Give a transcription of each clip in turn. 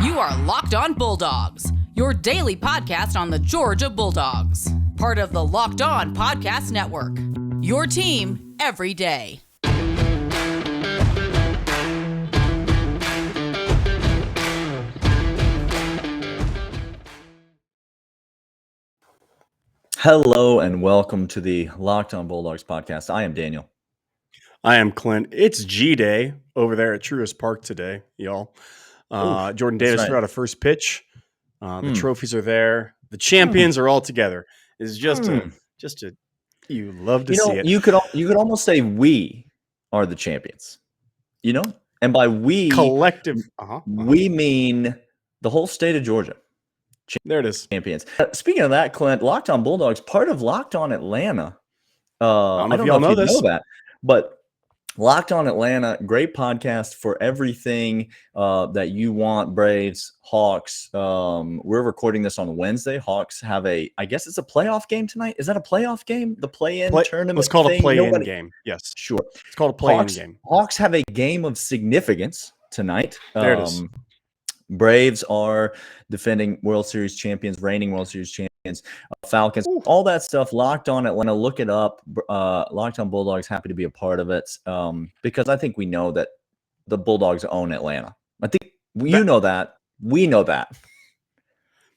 You are Locked On Bulldogs, your daily podcast on the Georgia Bulldogs. Part of the Locked On Podcast Network, your team every day. Hello and welcome to the Locked On Bulldogs podcast. I am Daniel. I am Clint. It's G-Day over there at Truist Park today, y'all. Jordan Davis threw out a first pitch. The trophies are there. The champions are all together. It's just a you love to see it. You could almost say we are the champions. And by we, collective, we mean the whole state of Georgia. There it is. Champions. Speaking of that, Clint, Locked On Bulldogs, part of Locked On Atlanta. I don't know if y'all know that, but Locked On Atlanta, great podcast for everything that you want. Braves, Hawks. We're recording this on Wednesday. Hawks have I guess it's a playoff game tonight. Is that a playoff game? The play-in tournament. Let's call it a play-in game. Yes, sure. It's called a play-in game. Hawks have a game of significance tonight. There it is. Braves are defending World Series champions, reigning World Series champions, Falcons, all that stuff. Locked On Atlanta, look it up. Locked On Bulldogs, happy to be a part of it because I think we know that the Bulldogs own Atlanta. I think you know that. We know that.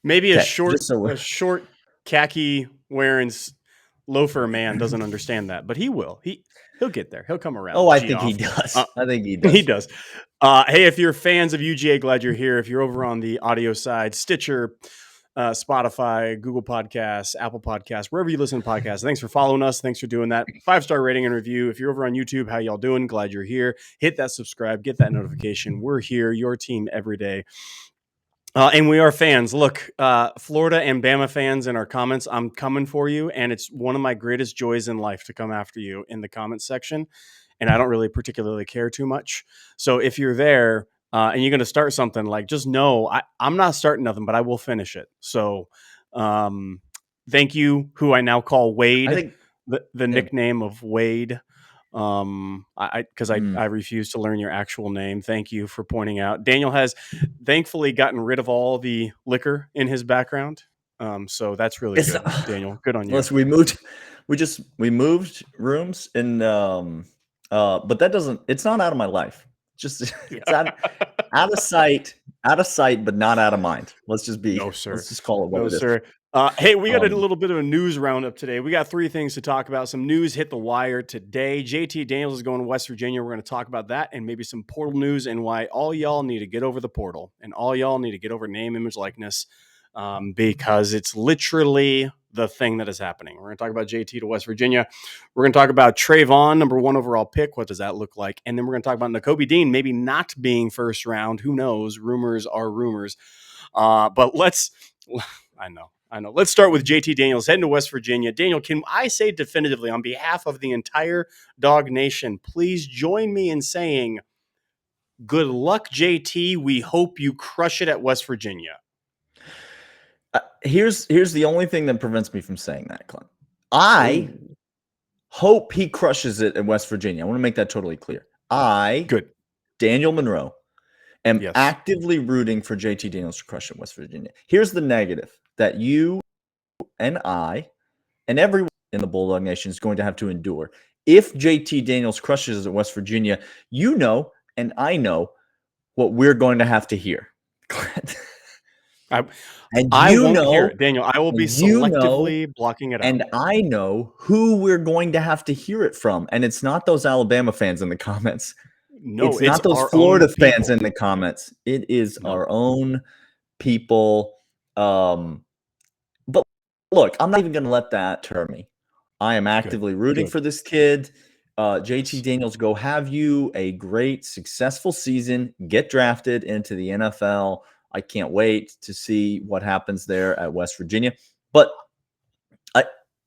Maybe a short khaki wearing loafer man doesn't understand that, but he will. He'll get there. He'll come around. Oh, I think he does. He does. Hey, if you're fans of UGA, glad you're here. If you're over on the audio side, Stitcher, Spotify, Google Podcasts, Apple Podcasts, wherever you listen to podcasts, thanks for following us. Thanks for doing that. 5-star rating and review. If you're over on YouTube, how y'all doing? Glad you're here. Hit that subscribe. Get that notification. We're here, your team every day. And we are fans. Look, Florida and Bama fans in our comments, I'm coming for you. And it's one of my greatest joys in life to come after you in the comments section. And I don't really particularly care too much. So if you're there and you're going to start something, just know I'm not starting nothing, but I will finish it. So thank you, who I now call Wade, the nickname of Wade. Because I refuse to learn your actual name. Thank you for pointing out. Daniel has thankfully gotten rid of all the liquor in his background. So that's really good, Daniel. Good on you. Listen, we moved rooms and but that doesn't. It's not out of my life. It's out of sight, but not out of mind. Let's just be. No, sir. Let's just call it what it is. Sir. Hey, we got a little bit of a news roundup today. We got 3 things to talk about. Some news hit the wire today. JT Daniels is going to West Virginia. We're going to talk about that and maybe some portal news and why all y'all need to get over the portal and all y'all need to get over name, image, likeness because it's literally the thing that is happening. We're going to talk about JT to West Virginia. We're going to talk about Trayvon, number 1 overall pick. What does that look like? And then we're going to talk about Nakobe Dean, maybe not being first round. Who knows? Rumors are rumors. But I know. Let's start with JT Daniels heading to West Virginia. Daniel, can I say definitively on behalf of the entire Dog Nation, please join me in saying good luck, JT. We hope you crush it at West Virginia. Here's the only thing that prevents me from saying that, Clint. I hope he crushes it at West Virginia. I want to make that totally clear. Daniel Monroe, am actively rooting for JT Daniels to crush it at West Virginia. Here's the negative that you and I and everyone in the Bulldog Nation is going to have to endure. If JT Daniels crushes it at West Virginia, you know and I know what we're going to have to hear, Clint. I won't hear it, Daniel. I will be selectively blocking it out. And I know who we're going to have to hear it from. And it's not those Alabama fans in the comments. No, it's not those Florida fans in the comments. It is our own people. But look, I'm not even going to let that deter me. I am actively rooting for this kid. JT Daniels, go have you a great, successful season. Get drafted into the NFL. I can't wait to see what happens there at West Virginia. But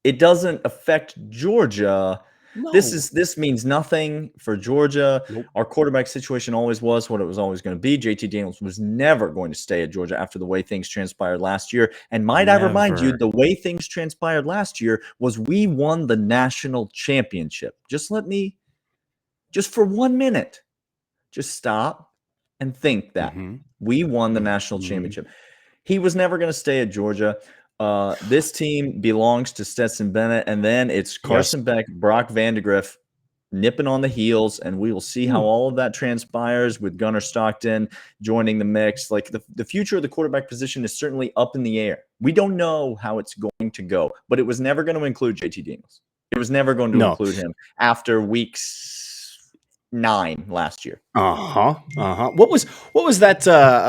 it doesn't affect Georgia. No. This means nothing for Georgia. Nope. Our quarterback situation always was what it was always going to be. JT Daniels was never going to stay at Georgia after the way things transpired last year. And I remind you, the way things transpired last year was we won the national championship. Just for 1 minute, just stop and think that we won the national championship. He was never going to stay at Georgia. This team belongs to Stetson Bennett, and then it's Carson Beck, Brock Vandegrift nipping on the heels, and we will see how all of that transpires with Gunnar Stockton joining the mix. Like the future of the quarterback position is certainly up in the air. We don't know how it's going to go, but it was never going to include JT Daniels. It was never going to include him after week 9 last year. What was that?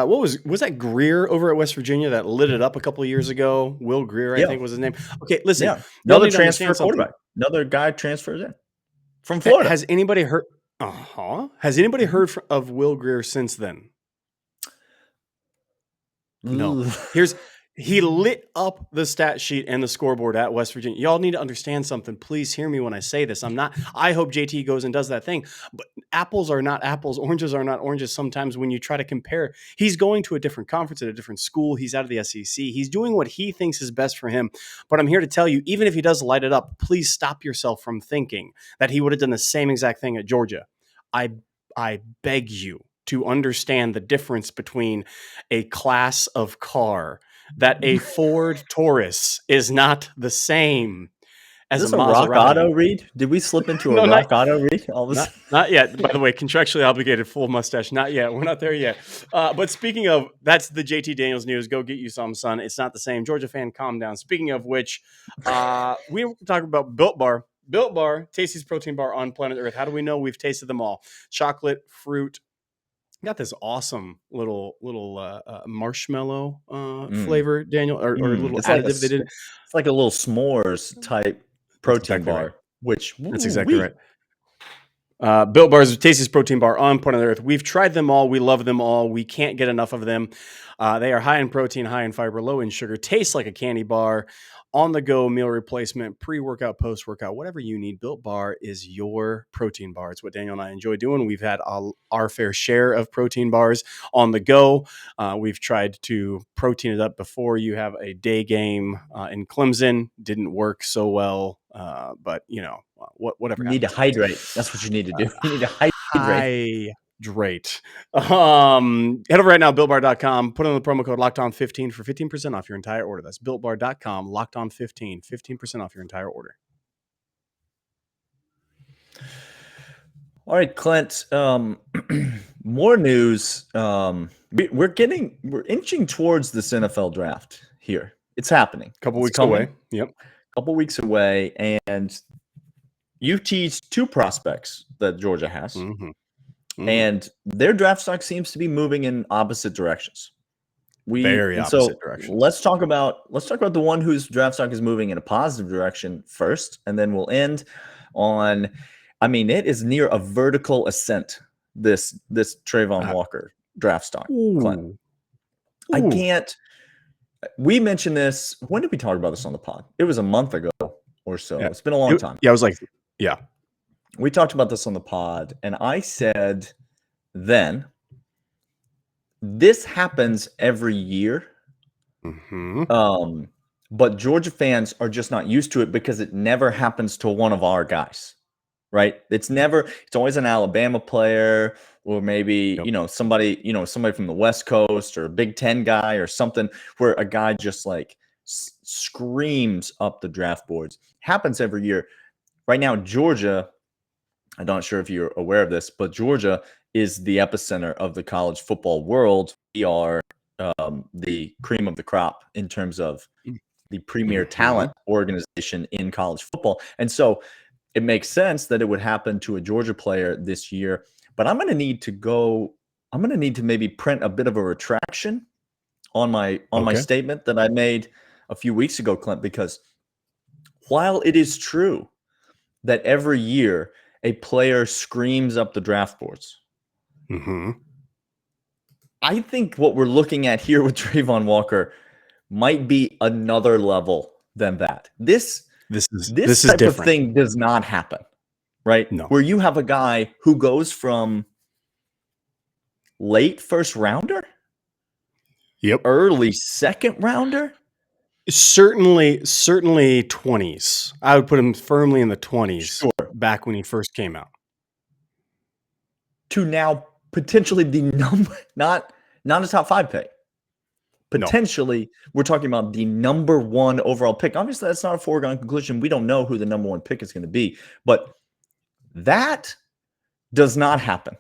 Was that Greer over at West Virginia that lit it up a couple of years ago? Will Greer, I think was his name. Okay, listen, another transfer quarterback, another guy transfers in from Florida. Has anybody heard? Has anybody heard of Will Greer since then? No. He lit up the stat sheet and the scoreboard at West Virginia. Y'all need to understand something. Please hear me when I say this. I hope JT goes and does that thing, but apples are not apples. Oranges are not oranges. Sometimes when you try to compare, he's going to a different conference at a different school. He's out of the SEC. He's doing what he thinks is best for him. But I'm here to tell you, even if he does light it up, please stop yourself from thinking that he would have done the same exact thing at Georgia. I beg you to understand the difference between a class of car, that a Ford Taurus is not the same as is this a Rock Auto read? Did we slip into a Rock Auto read? Not yet. By the way, contractually obligated, full mustache. Not yet. We're not there yet. But speaking of, that's the JT Daniels news. Go get you some, son. It's not the same. Georgia fan, calm down. Speaking of which, we were talking about Built Bar. Built Bar, tastiest protein bar on planet Earth. How do we know? We've tasted them all. Chocolate, fruit. Got this awesome little marshmallow flavor, Daniel, or a little additive they did. It's like a little s'mores type protein bar, right. Which that's exactly right. Built Bar is the tastiest protein bar on planet Earth. We've tried them all. We love them all. We can't get enough of them. They are high in protein, high in fiber, low in sugar. Taste like a candy bar. On the go meal replacement, pre-workout, post-workout, whatever you need. Built Bar is your protein bar. It's what Daniel and I enjoy doing. We've had our fair share of protein bars on the go. We've tried to protein it up before you have a day game in Clemson. Didn't work so well, but whatever. You need to hydrate. That's what you need to do. You need to hydrate. Head over right now, BuiltBar.com. Put in the promo code LockedOn15 for 15% off your entire order. That's BuiltBar.com, LockedOn15, 15% off your entire order. All right, Clint. More news. We're inching towards this NFL draft here. It's happening. A couple weeks away. Yep. Couple weeks away, and you teased 2 prospects that Georgia has. And their draft stock seems to be moving in opposite directions. Very opposite directions. Let's talk about the one whose draft stock is moving in a positive direction first, and then we'll end on. I mean, it is near a vertical ascent. This Trayvon Walker draft stock. Clint. I can't. We mentioned this. When did we talk about this on the pod? It was a month ago or so. Yeah. It's been a long time. Yeah, I was like, yeah. We talked about this on the pod, and I said then, this happens every year. But Georgia fans are just not used to it because it never happens to one of our guys, right? It's always an Alabama player or maybe, somebody from the West Coast or a Big Ten guy or something where a guy just like screams up the draft boards. Happens every year. Right now, Georgia, I'm not sure if you're aware of this, but Georgia is the epicenter of the college football world. We are the cream of the crop in terms of the premier talent organization in college football. And so it makes sense that it would happen to a Georgia player this year. But I'm going to need to maybe print a bit of a retraction on my statement that I made a few weeks ago, Clint, because while it is true that every year a player screams up the draft boards. I think what we're looking at here with Trayvon Walker might be another level than that. This type of thing does not happen, right? No. Where you have a guy who goes from late first rounder, early second rounder, certainly 20s. I would put him firmly in the 20s. Back when he first came out, to now potentially the number, not a top 5 pick. Potentially, we're talking about the number 1 overall pick. Obviously, that's not a foregone conclusion. We don't know who the number 1 pick is going to be, but that does not happen.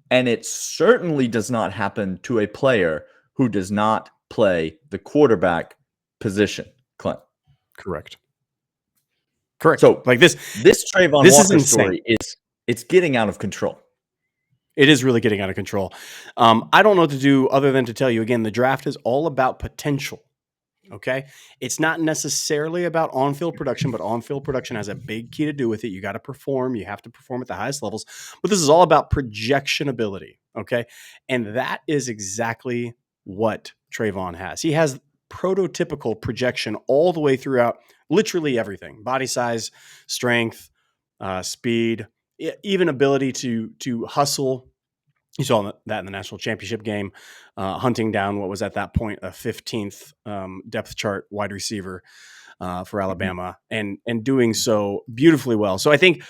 And it certainly does not happen to a player who does not play the quarterback position, Clint. Correct. So, like this Travon Walker story it's getting out of control. It is really getting out of control. I don't know what to do other than to tell you again, the draft is all about potential. Okay. It's not necessarily about on-field production, but on-field production has a big key to do with it. You got to perform. You have to perform at the highest levels, but this is all about projection ability. Okay. And that is exactly what Trayvon has. He has prototypical projection all the way throughout literally everything: body size, strength, speed, even ability to hustle. You saw that in the national championship game, hunting down what was at that point a 15th depth chart wide receiver for Alabama, and doing so beautifully well. So I think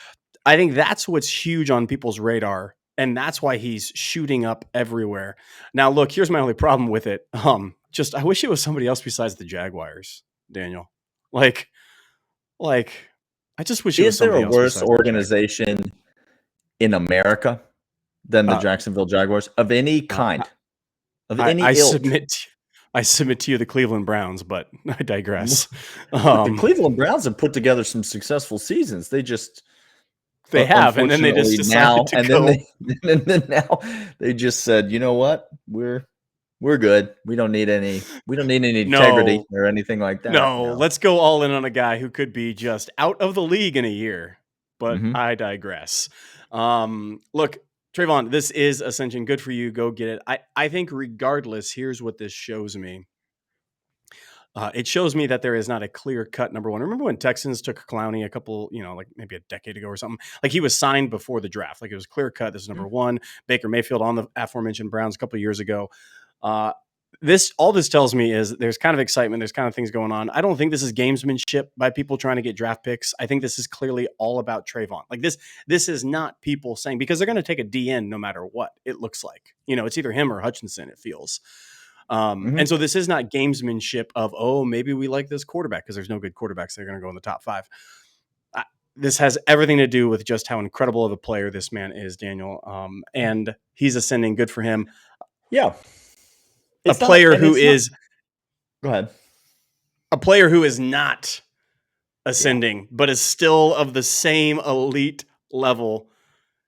that's what's huge on people's radar, and that's why he's shooting up everywhere. Now, look, here's my only problem with it. Just I wish it was somebody else besides the Jaguars, Daniel. Like I just wish it was somebody else. Is there a worse organization in America than the Jacksonville Jaguars of any kind, of any ilk? I submit to you the Cleveland Browns, but I digress. The Cleveland Browns have put together some successful seasons. They have, and then they just decided to go. Then now they just said, you know what, we're good. We don't need any integrity or anything like that. No, let's go all in on a guy who could be just out of the league in a year. But I digress. Look, Trayvon, this is Ascension. Good for you. Go get it. I think regardless, here's what this shows me. It shows me that there is not a clear cut number 1. Remember when Texans took Clowney a couple, like maybe a decade ago or something? Like he was signed before the draft. Like it was clear cut. This is number 1. Baker Mayfield on the aforementioned Browns a couple of years ago. All this tells me is there's kind of excitement. There's kind of things going on. I don't think this is gamesmanship by people trying to get draft picks. I think this is clearly all about Trayvon. Like this is not people saying, because they're going to take a DN no matter what it looks like. It's either him or Hutchinson, it feels. And so this is not gamesmanship of, maybe we like this quarterback, because there's no good quarterbacks that are going to go in the top 5. This has everything to do with just how incredible of a player this man is, Daniel. And he's ascending. Good for him. Yeah. Go ahead. A player who is not ascending, but is still of the same elite level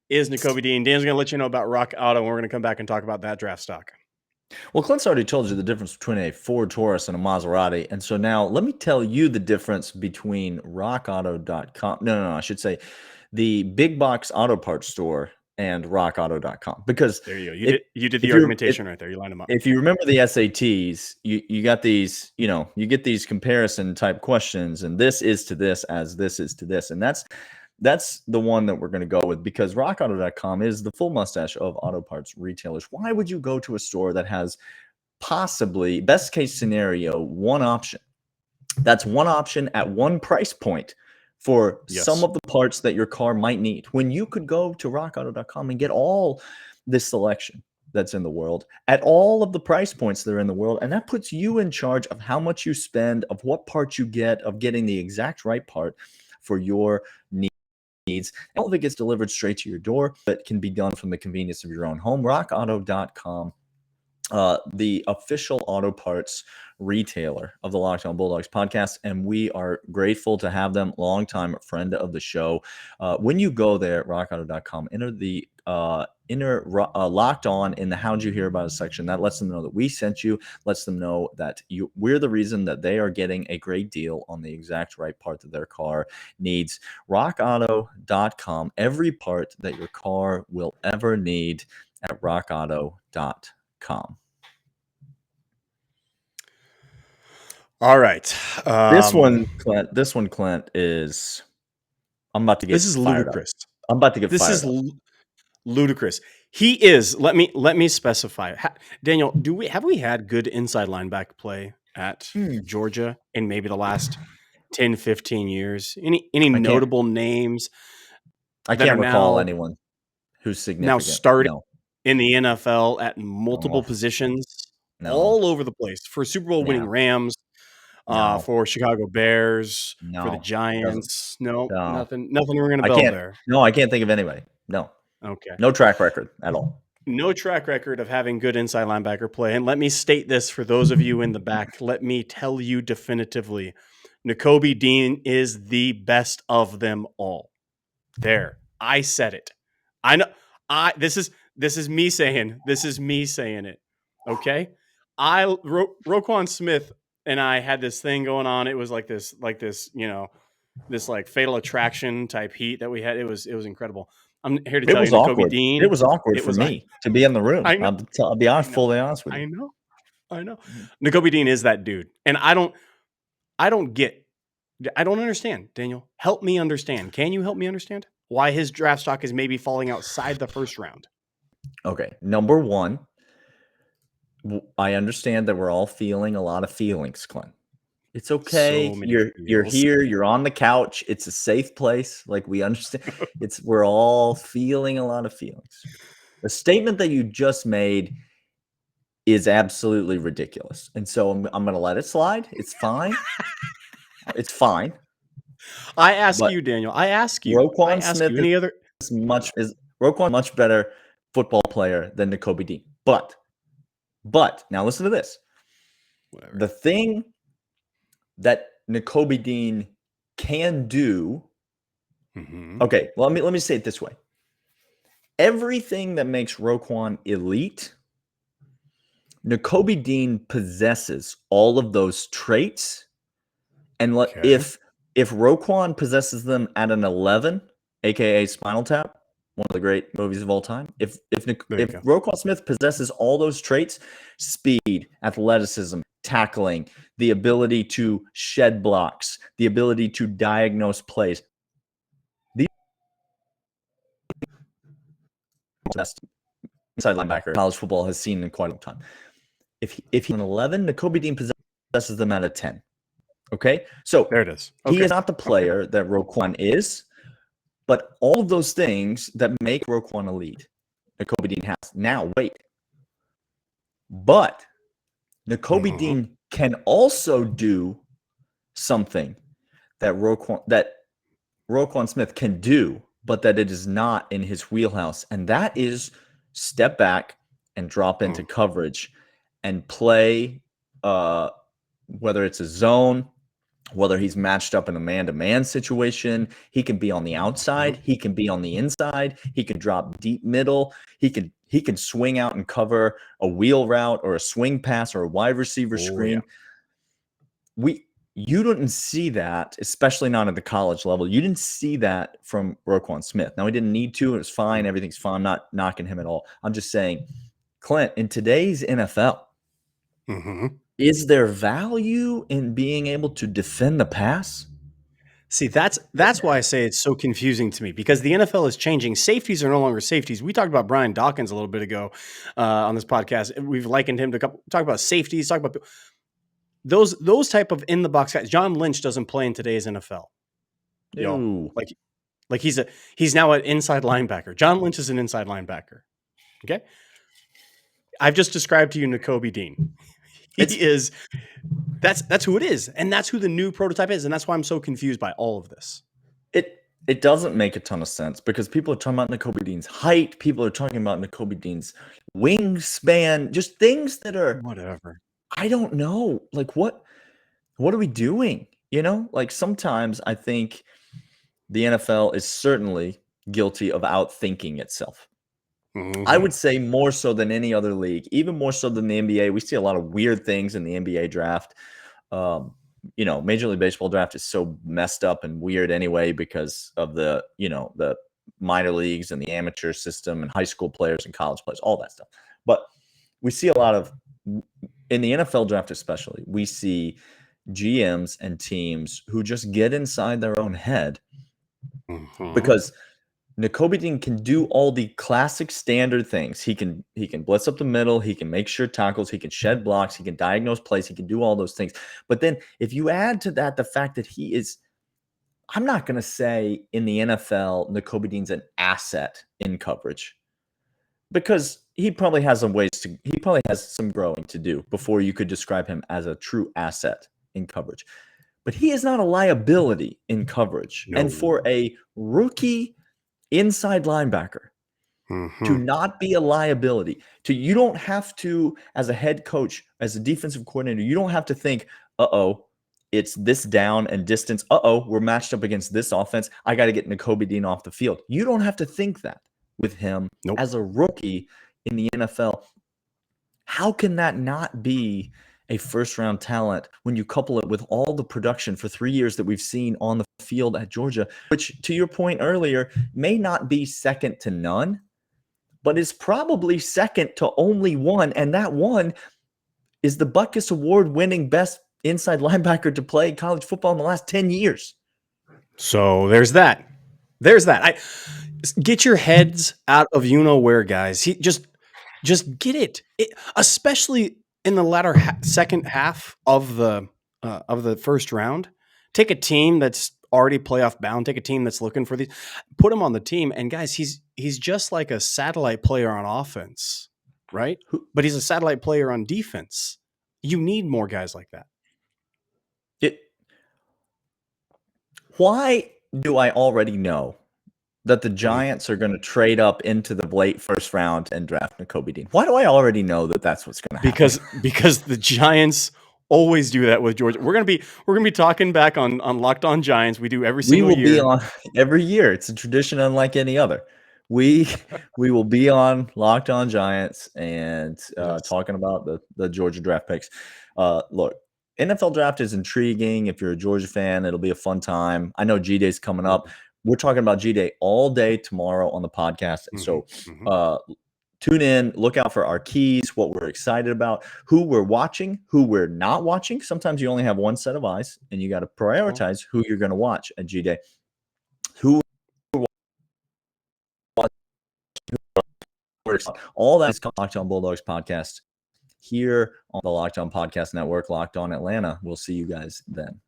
is Nakobe Dean. Dan's going to let you know about Rock Auto, and we're going to come back and talk about that draft stock. Well, Clint's already told you the difference between a Ford Taurus and a Maserati. And so now let me tell you the difference between rockauto.com. No, I should say the big box auto parts store and rockauto.com, because there you go. You did the argumentation right there. You lined them up. If you remember the SATs, you got these, you get these comparison type questions, and this is to this as this is to this. And that's the one that we're going to go with, because rockauto.com is the full mustache of auto parts retailers. Why would you go to a store that has possibly, best case scenario, one option? That's one option at one price point for some of the parts that your car might need, when you could go to rockauto.com and get all this selection that's in the world at all of the price points that are in the world. And that puts you in charge of how much you spend, of what parts you get, of getting the exact right part for your needs. All of it gets delivered straight to your door, but can be done from the convenience of your own home. rockauto.com, the official auto parts retailer of the Locked On Bulldogs podcast, and we are grateful to have them. Longtime friend of the show. When you go there, rockauto.com, enter Locked On in the How'd You Hear About Us section. That lets them know that we sent you, lets them know that we're the reason that they are getting a great deal on the exact right part that their car needs. rockauto.com, every part that your car will ever need at rockauto.com. All right. This one, Clint, is, I'm about to get this is fired ludicrous. Up. I'm about to get this fired is up. Ludicrous. He is. Let me specify. Daniel, have we had good inside linebacker play at Georgia in maybe the last 10, 15 years? Any notable names? I can't recall anyone who's significant. Now starting. No. in the NFL at multiple positions, all over the place for Super Bowl winning Rams, for Chicago Bears, for the Giants. Nothing we're going to build there. No, I can't think of anybody. No. Okay. No track record at all. No track record of having good inside linebacker play. And let me state this for those of you in the back. Let me tell you definitively, Nakobe Dean is the best of them all. There. I said it. I know. This is me saying it. Okay. Roquan Smith and I had this thing going on. It was like this, this like fatal attraction type heat that we had. It was incredible. I'm here to tell you, Nakobe Dean. It was awkward for me to be in the room. I'll be honest, fully honest with you. I know. Nakobe Dean is that dude, and I don't understand. Daniel, help me understand. Can you help me understand why his draft stock is maybe falling outside the first round? Okay, number one, I understand that we're all feeling a lot of feelings, Clint. It's okay. So you're here. You're on the couch. It's a safe place. Like, we understand. We're all feeling a lot of feelings. The statement that you just made is absolutely ridiculous, and so I'm going to let it slide. It's fine. It's fine. I ask you, Daniel. I ask you. Roquan Smith is Roquan much better football player than Nakobe Dean. But now listen to this. Whatever. The thing that Nakobe Dean can do. Mm-hmm. Okay, well, let me say it this way. Everything that makes Roquan elite, Nakobe Dean possesses all of those traits. And if Roquan possesses them at an 11, aka Spinal Tap, one of the great movies of all time. If Roquan Smith possesses all those traits, speed, athleticism, tackling, the ability to shed blocks, the ability to diagnose plays, these best inside linebacker college football has seen in quite a long time. If he's an 11, Nakobe Dean possesses them at a 10. Okay, so there it is. Okay. He is not the player that Roquan is. But all of those things that make Roquan elite, Nakobe Dean has. Now, wait. But Nakobe Dean can also do something that Roquan Smith can do, but that it is not in his wheelhouse. And that is step back and drop into coverage and play, whether it's a zone, whether he's matched up in a man-to-man situation. He can be on the outside. He can be on the inside. He can drop deep middle. He can swing out and cover a wheel route or a swing pass or a wide receiver screen. Yeah. You didn't see that, especially not at the college level. You didn't see that from Roquan Smith. Now, he didn't need to. It was fine. Everything's fine. I'm not knocking him at all. I'm just saying, Clint, in today's NFL, is there value in being able to defend the pass? See, that's why I say it's so confusing to me, because the NFL is changing. Safeties are no longer safeties. We talked about Brian Dawkins a little bit ago on this podcast. We've likened him to talk about safeties, talk about those type of in the box guys. John Lynch doesn't play in today's NFL. Like he's now an inside linebacker. John Lynch is an inside linebacker. Okay, I've just described to you Nakobe Dean. That's who it is, and that's who the new prototype is, and that's why I'm so confused by all of this. It doesn't make a ton of sense, because people are talking about Nakobe Dean's height, people are talking about Nakobe Dean's wingspan, just things that are whatever. I don't know. Like, what are we doing? Like, sometimes I think the NFL is certainly guilty of outthinking itself. I would say more so than any other league, even more so than the NBA. We see a lot of weird things in the NBA draft. Major League Baseball draft is so messed up and weird anyway because of the minor leagues and the amateur system and high school players and college players, all that stuff. But we see a lot of, in the NFL draft especially, we see GMs and teams who just get inside their own head because Nakobe Dean can do all the classic standard things. He can blitz up the middle. He can make sure tackles. He can shed blocks. He can diagnose plays. He can do all those things. But then if you add to that the fact that he is, I'm not going to say in the NFL, Nakobe Dean's an asset in coverage, because he probably has some growing to do before you could describe him as a true asset in coverage. But he is not a liability in coverage. No. And for a rookie inside linebacker to not be a liability, you don't have to, as a head coach, as a defensive coordinator, you don't have to think, it's this down and distance. We're matched up against this offense. I got to get Nakobe Dean off the field. You don't have to think that with him as a rookie in the NFL. How can that not be a first-round talent when you couple it with all the production for 3 years that we've seen on the field at Georgia, which, to your point earlier, may not be second to none, but is probably second to only one, and that one is the Butkus Award-winning best inside linebacker to play college football in the last 10 years. So there's that. Get your heads out of where, guys. He just get it, especially in the latter second half of the first round. Take a team that's already playoff bound. Take a team that's looking for these. Put him on the team, and guys, he's just like a satellite player on offense, right? But he's a satellite player on defense. You need more guys like that. Why do I already know that the Giants are going to trade up into the late first round and draft Nakobe Dean? Why do I already know that that's what's going to happen? Because the Giants always do that with Georgia. We're gonna be talking back on Locked On Giants. We do every single year. We will be on every year. It's a tradition unlike any other. We will be on Locked On Giants and talking about the Georgia draft picks. Look, NFL draft is intriguing. If you're a Georgia fan, it'll be a fun time. I know G-Day's coming up. We're talking about G-Day all day tomorrow on the podcast. So tune in, look out for our keys, what we're excited about, who we're watching, who we're not watching. Sometimes you only have one set of eyes, and you got to prioritize who you're going to watch at G-Day. All that is Locked On Bulldogs podcast here on the Locked On Podcast Network, Locked On Atlanta. We'll see you guys then.